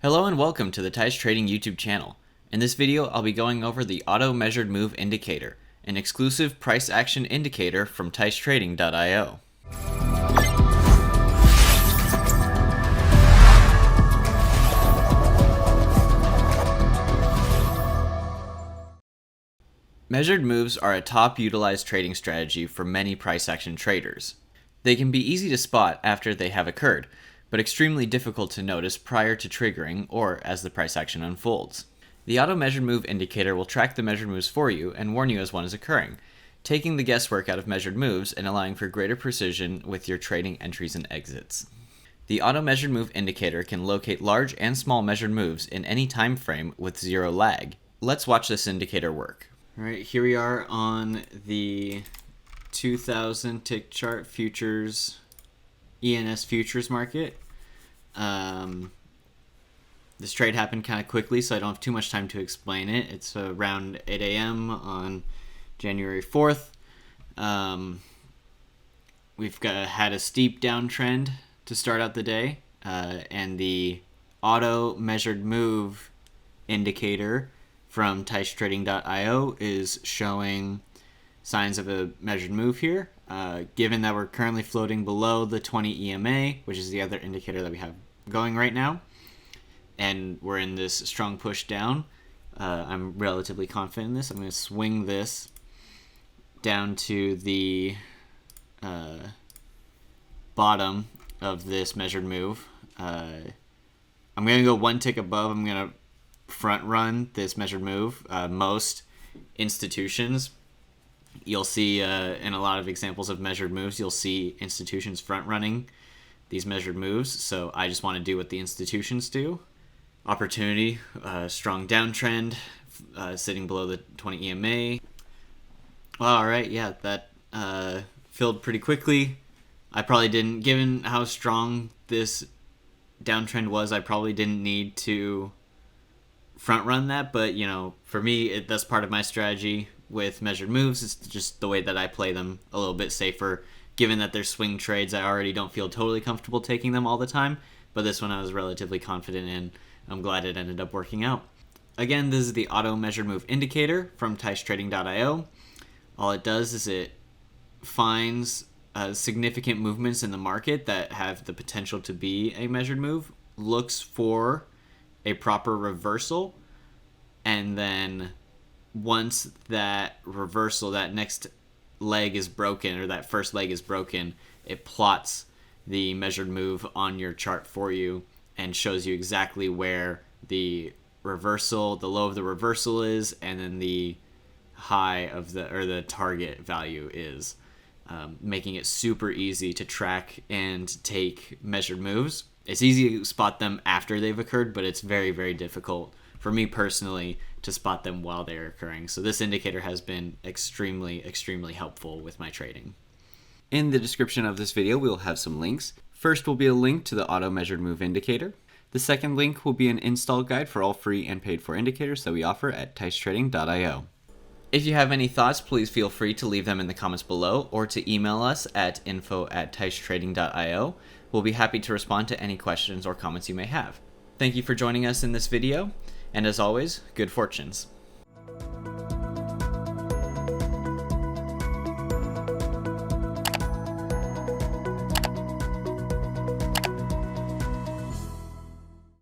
Hello and welcome to the Tyche Trading YouTube channel. In this video, I'll be going over the AutoMeasuredMove Indicator, an exclusive price action indicator from TycheTrading.io. Measured moves are a top utilized trading strategy for many price action traders. They can be easy to spot after they have occurred, but extremely difficult to notice prior to triggering or as the price action unfolds. The AutoMeasuredMove Indicator will track the measured moves for you and warn you as one is occurring, taking the guesswork out of measured moves and allowing for greater precision with your trading entries and exits. The AutoMeasuredMove Indicator can locate large and small measured moves in any time frame with zero lag. Let's watch this indicator work. All right, here we are on the 2000 tick chart futures, ENS futures market. This trade happened kind of quickly, so I don't have too much time to explain it. It's around 8 a.m. on January 4th. We've had a steep downtrend to start out the day, and the auto measured move indicator from TycheTrading.io is showing signs of a measured move here. Given that we're currently floating below the 20 EMA, which is the other indicator that we have going right now, and we're in this strong push down, I'm relatively confident in this. I'm going to swing this down to the bottom of this measured move. I'm going to go one tick above. I'm going to front run this measured move. Most institutions, you'll see in a lot of examples of measured moves, you'll see institutions front running these measured moves. So I just want to do what the institutions do. Opportunity, strong downtrend, sitting below the 20 EMA. All right, yeah, that filled pretty quickly. I probably didn't, given how strong this downtrend was, I probably didn't need to front run that, but you know, for me, that's part of my strategy with measured moves. It's just the way that I play them, a little bit safer. Given that they're swing trades, I already don't feel totally comfortable taking them all the time, but this one I was relatively confident in. I'm glad it ended up working out. Again, this is the Auto Measured Move Indicator from TycheTrading.io. All it does is it finds significant movements in the market that have the potential to be a measured move, looks for a proper reversal, and then once that reversal, that next leg is broken, or that first leg is broken, it plots the measured move on your chart for you and shows you exactly where the reversal, the low of the reversal is, and then the high of the target value is, making it super easy to track and take measured moves. It's easy to spot them after they've occurred, but it's very, very difficult for me personally to spot them while they're occurring. So this indicator has been extremely, extremely helpful with my trading. In the description of this video, we'll have some links. First will be a link to the Auto Measured Move Indicator. The second link will be an install guide for all free and paid for indicators that we offer at TycheTrading.io. If you have any thoughts, please feel free to leave them in the comments below or to email us at info@TycheTrading.io. We'll be happy to respond to any questions or comments you may have. Thank you for joining us in this video, and as always, good fortunes.